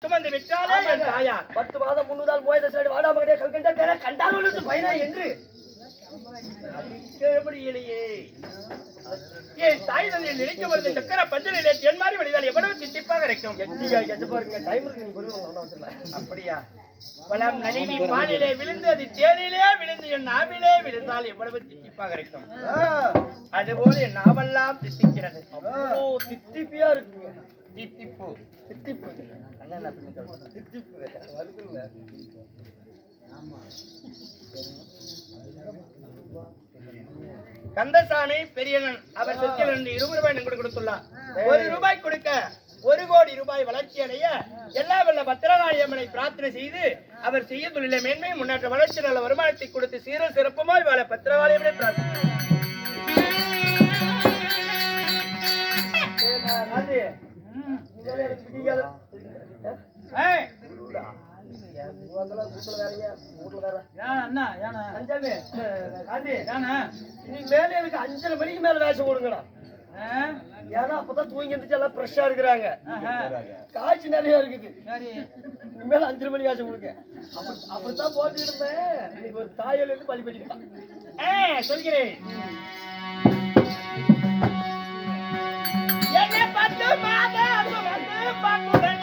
சுமந்து விட்டாலே என் தாயார் 10 மாதம் முன்னுதால் மோயத சைடு வாடா மகனே கல்கண்டா கண்டாரோடு பையனா என்று இல்லையே என் தாய் தந்தை நினைக்க வருது சக்கர பஞ்சனிலே என் மாதிரி வழிதால் எவ்வளவு திட்டிப்பாக இருக்கும். அப்படியா? பழம் நனைவி பாலிலே விழுந்து அது தேனிலே விழுந்து என் நாவிலே விழுந்தால் எவ்வளவு திட்டிப்பாக இருக்கும். அதுபோல என் நாவெல்லாம் திட்டிக்கிறது. தித்திப்பியா இருக்குங்க. தித்திப்பு தித்திப்பு தித்திப்பு கந்தசாமி பெரியனன் அவர் சொத்தில் 20 ரூபாய் கொடுத்துள்ளார். 1 ரூபாய் கொடுக்க 1 கோடி ரூபாய் வளர்ச்சி அடைய எல்லா வல்ல பத்திரகாளி அம்மனை பிரார்த்தனை செய்து அவர் செய்ய தொழிலை மேன்மை முன்னேற்ற வளர்ச்சி நல்ல வருமானத்தை கொடுத்து சீர சிறப்புமாய் வாழ பத்திரகாளி அம்மனை பிரார்த்தனை. மேல எனக்கு 5:30 மணிக்கு மேல வேஷம் கொடுங்கடா. ஏன்னா அப்பதான் தூங்கி இருந்துச்சு எல்லாம் ஃப்ரெஷ்ஷா இருக்கிறாங்க. காய்ச்சி நிறைய இருக்குது. மேல 5:30 மணி வேஷம் கொடுங்க. அப்படித்தான் போட்டு இருந்தேன். இன்னைக்கு ஒரு தாயோல இருந்து பலி பண்ணிட்டான். சொல்கிறேன். என்ன 10 மாதம் வந்து பாக்குறேன்.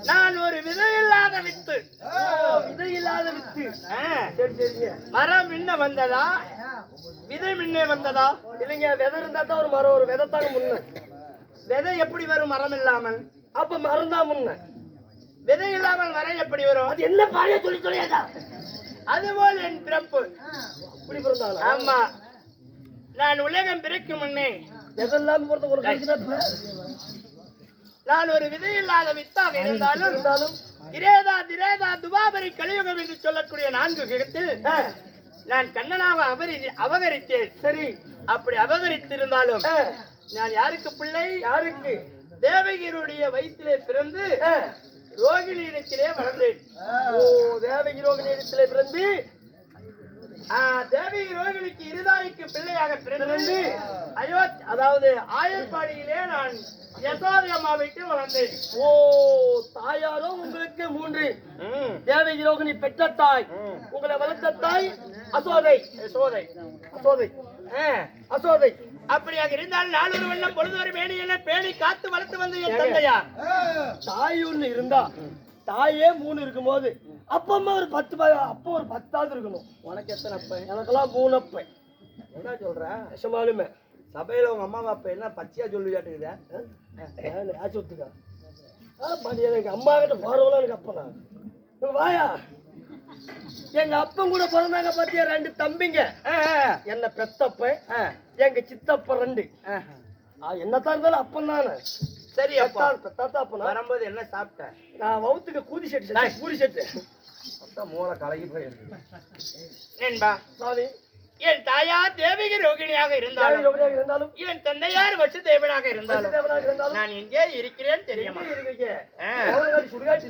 நான் ஒரு விதையில்லாத வித்து. விதையில்லாத வித்து. மரம் முன்ன வந்ததா விதை முன்னே வந்ததா? இல்லைங்க, விதை இருந்தா தான் ஒரு மரம், ஒரு விதை தாங்க முன்ன. விதை எப்படி வரும் மரம் இல்லாமல்? அப்ப மரம் தான் முன்ன. விதை இல்லாமல் மரம் எப்படி வரும்? அது என்ன பாடிய சொல்லி சொல்லியாதா? அதுபோல் என் பிறப்பு. இப்படி பிறந்தாலும் ஆமா, நான் உலகம் பிறக்கும் முன்னே எதெல்லாம் பொறுத்த ஒரு கணக்கு நான் ஒரு விதையில்லாத வித்தாக இருந்தாலும் கிரேதா திரேதா துபாபரி கலியுகம் என்று சொல்லக்கூடிய 4 யுகத்தில் நான் கண்ணனாக அபகரித்தேன். சரி, அப்படி அபகரித்திருந்தாலும் நான் யாருக்கு பிள்ளை? யாருக்கு? தேவகிருடைய வயிற்றிலே பிறந்து ரோகிணி இடத்திலே வளர்ந்தேன். ஓ, தேவகி ரோகிணி இடத்திலே பிறந்து தேவகி ரோகிணிக்கு இருதாய்க்கு பிள்ளையாக பிறந்து அதாவது ஆயர்பாடியிலே நான் யசோதை அம்மாவைக்கு வளர்ந்தேன். ஓ, தாயாரோ உங்களுக்கு 3. தேவகி ரோகிணி பெற்ற தாய், உங்களை வளர்த்த தாய் அசோதை. யசோதை அசோதை அசோதை. அப்படியாக இருந்தால் 4 வெள்ளம் பொழுது மேனியில பேணி காத்து வளர்த்து வந்த என் தந்தையார். தாய் ஒண்ணு இருந்தா, தாயே 3 இருக்கும்போது அப்பா அம்மா ஒரு 10 அப்போ ஒரு 10ஆவது இருக்கணும். உனக்கு எத்தனை அப்ப? எனக்கெல்லாம் 3 அப்ப. என்ன சொல்ற? நிஜமாலுமே சபையில உங்க அம்மா அப்பா என்ன பச்சையா சொல்லுவியாட்டுக்குதா? ஆச்சு ஒத்துக்கா. எனக்கு அம்மா கிட்ட போறவங்களா எனக்கு அப்பனா வாயா. எங்க அப்பன் கூட பிறந்தாங்க பாத்தியா 2 தம்பிங்க. என்ன பெத்தப்ப எங்க சித்தப்ப 2. என்னத்தான் இருந்தாலும் அப்பன் தானே. சரி அப்பா பெத்தாத்தா அப்பனா வரும்போது என்ன சாப்பிட்ட? நான் வவுத்துக்கு கூதி செட்டு பூரி செட்டு மொத்தம் மூளை கலகி போயிருக்கு. நண்பா சாமி என் தாயார் தேவகி ரோகிணியாக இருந்தாலும் இருந்தாலும் என் தந்தையார் வச்சு தேவனாக இருந்தாலும் இருந்தாலும் நான் எங்கே இருக்கிறேன் தெரியுமா? சுடுகாட்சி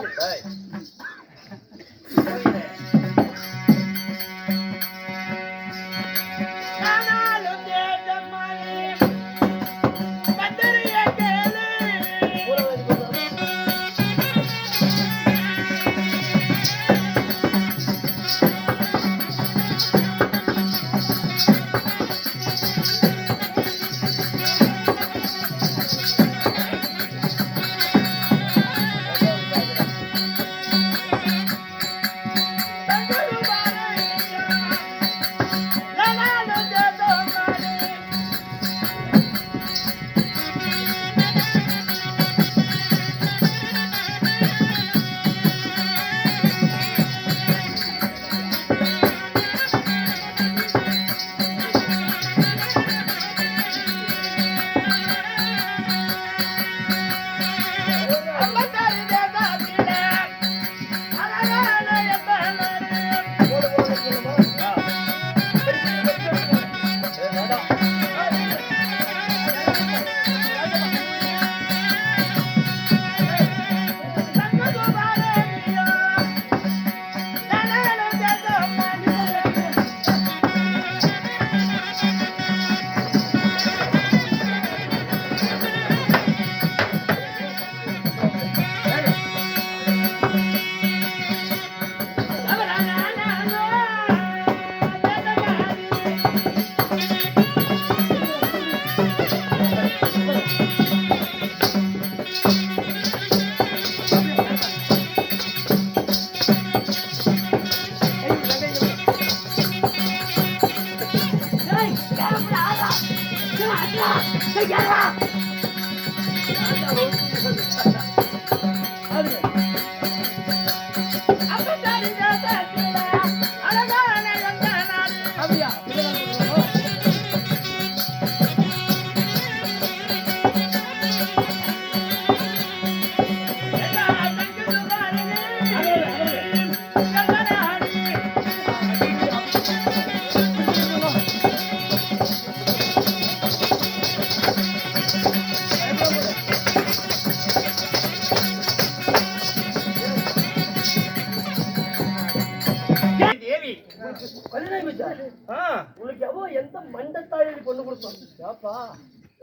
உனக்கு எவ்வளோ எந்த மண்டத்தாயி பொண்ணு கொடுத்தோம்? ஏப்பா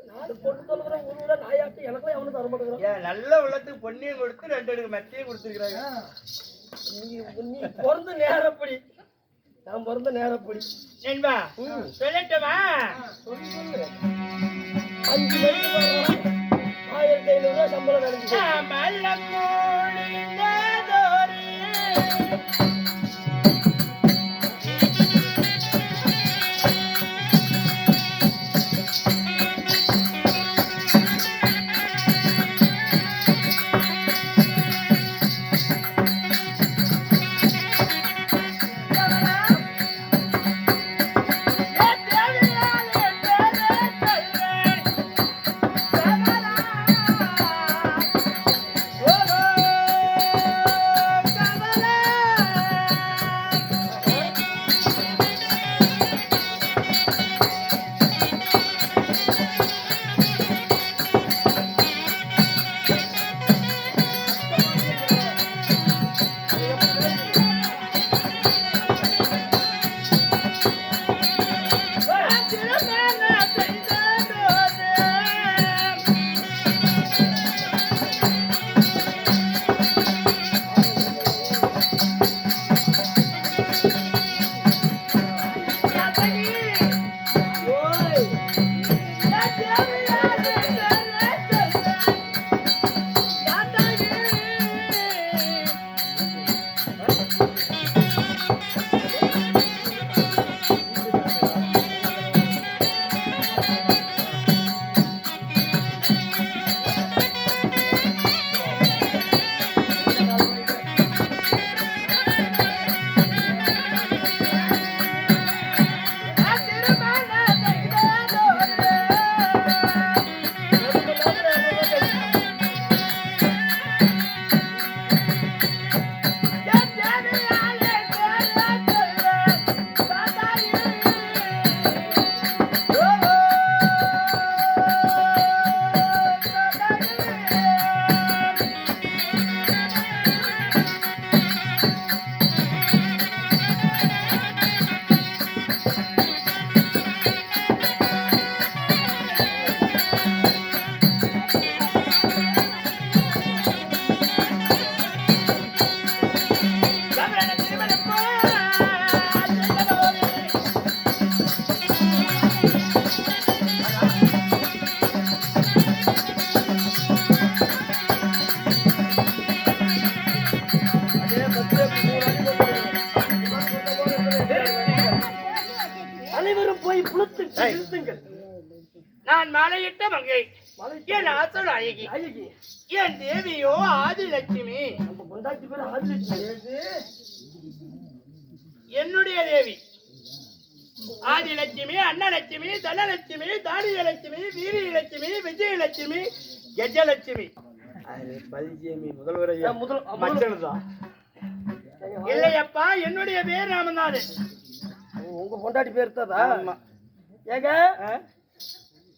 நாடு பொண்ணு சொல்லுற ஊரோட நாயாட்டு எனக்குலாம் எவனும் தர மாட்டேங்கிறான். நல்ல உள்ளத்துக்கு பொண்ணையும் கொடுத்து 2 அடுக்கு மெத்தையும் கொடுத்துருக்காங்க. நீ பிறந்த நேரப்படி நான் பிறந்த நேரப்படி என்பா சொல்லட்டுமா? 5 மணிக்கு 1500 சம்பளம் நினைச்சு மாலை புலத்து நிறுத்துங்கள். நான் மாலையிட்ட மங்கை மலை என் ஆசல் அழகி அழகி என் தேவியோ ஆதிலட்சுமி நம்ம பொண்டாட்டி பேர் ஆதிலட்சுமி. என்னுடைய தேவி ஆதிலட்சுமி அன்னலட்சுமி தனலட்சுமி தானியலட்சுமி வீரியலட்சுமி விஜயலட்சுமி கஜலட்சுமி முதல்வரையா முதல் இல்லையப்பா என்னுடைய பேர் ராமநாடு. உங்க பொண்டாட்டி பேர் தான் ஏங்க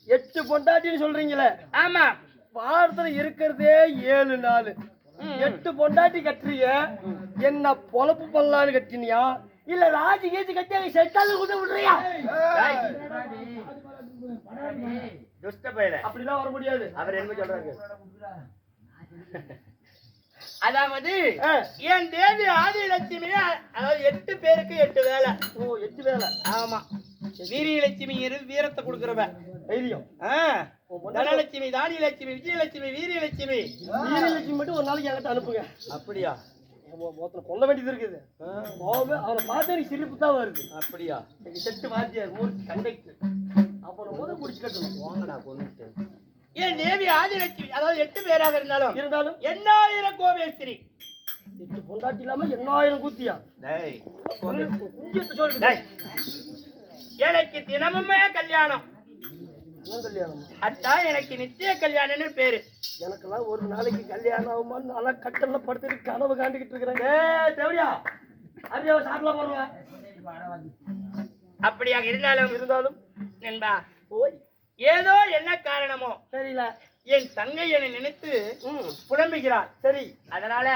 8 பொண்டாட்டின்னு சொல்றீங்களே? ஆமா வாரத்துல இருக்கிறதே 7 நாள். 8 பொண்டாட்டி கட்டுறீங்க. என்ன பொழப்பு பண்ணலான்னு கட்டினியா இல்ல ராஜி கேஜி கட்டி செட்டால கூட விடுறியா? துஷ்ட பையல அப்படிதான் வர முடியாது. அவர் என்ன சொல்றாங்க? அதாவது என் தேவி ஆதிலட்சுமி அதாவது 8 பேருக்கு 8 வேலை. ஓ 8 வேலை. ஆமா வீரியலட்சுமி வீரத்தை கொடுக்கறவ தைரியம். தனலட்சுமி தானியலட்சுமி விஜயலட்சுமி வீரியலட்சுமி. வீரலட்சுமி மட்டும் ஒரு நாளைக்கு என்கிட்ட அனுப்புங்க. அப்படியா? மொத்தம் கொல்ல வேண்டியது இருக்குது. அவனை பார்த்தா எனக்கு சிரிப்பு தான் வருது. அப்படியா? செட்டு வாத்தியார் மூர்த்தி கண்டக்டர் அப்புறம் முதல் குடிச்சு கட்டணும். வாங்கடா கொண்டுட்டு. என் தேவி ஆதிலட்சுமி அதாவது 8 பேராக இருந்தாலும் 8000 கோவேஸ்திரி. 8 பொண்டாட்டி இல்லாம 8000 கூத்தியா? எனக்கு தினமுமே கல்யாணம். கல்யாணம் அத்தா எனக்கு நிச்சய கல்யாணம்னு பேரு. எனக்கெல்லாம் ஒரு நாளைக்கு கல்யாணம் ஆகுமா? நல்லா கட்டல படுத்துட்டு கனவு காண்டிக்கிட்டு இருக்கிறேன். தேவடியா அறியாவ சாப்பிடலாம் போடுவேன். அப்படியாக இருந்தாலும் நண்பா ஏதோ என்ன காரணமோ தெரியல என் தங்கை என்னை நினைத்து புலம்புகிறாள். சரி அதனால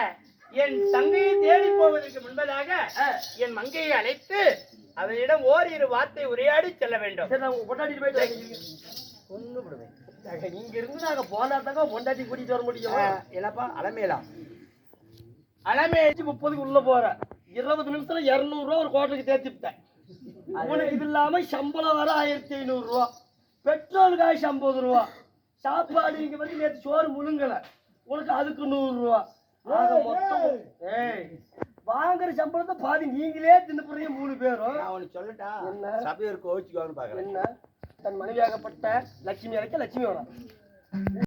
என் தங்கையை தேடி போவதற்கு முன்பதாக என் மங்கையை அழைத்து அவரிடம் ஓரிரு வார்த்தை உரையாடி செல்ல வேண்டும். சரி நான் பொண்டாட்டி போயிட்டு ஒண்ணு விடுவேன். இங்க இருந்து நாங்க போனா தாங்க பொண்டாட்டி கூட்டிட்டு வர முடியும். என்னப்பா அலமேலா அலமேச்சு 30க்கு உள்ள போற 20 நிமிஷத்துல 200 ரூபா ஒரு கோட்டருக்கு தேர்த்திட்டேன். உனக்கு இது இல்லாம சம்பளம் வர 1500 ரூபா, பெட்ரோல் காசு 50 ரூபா, சாப்பாடு இங்க வந்து நேற்று சோறு முழுங்கல உனக்கு அதுக்கு 100 ரூபா. மொத்தம் வாங்குற சம்பளத்தை பாதி நீங்களே தின்னு போறீங்க 3 பேரும். அவனுக்கு சொல்லட்டா என்ன சபையர் கோவிச்சுக்குவான்னு பாக்குறேன். என்ன தன் மனைவியாகப்பட்ட லட்சுமி அழைக்க லட்சுமி வரும்.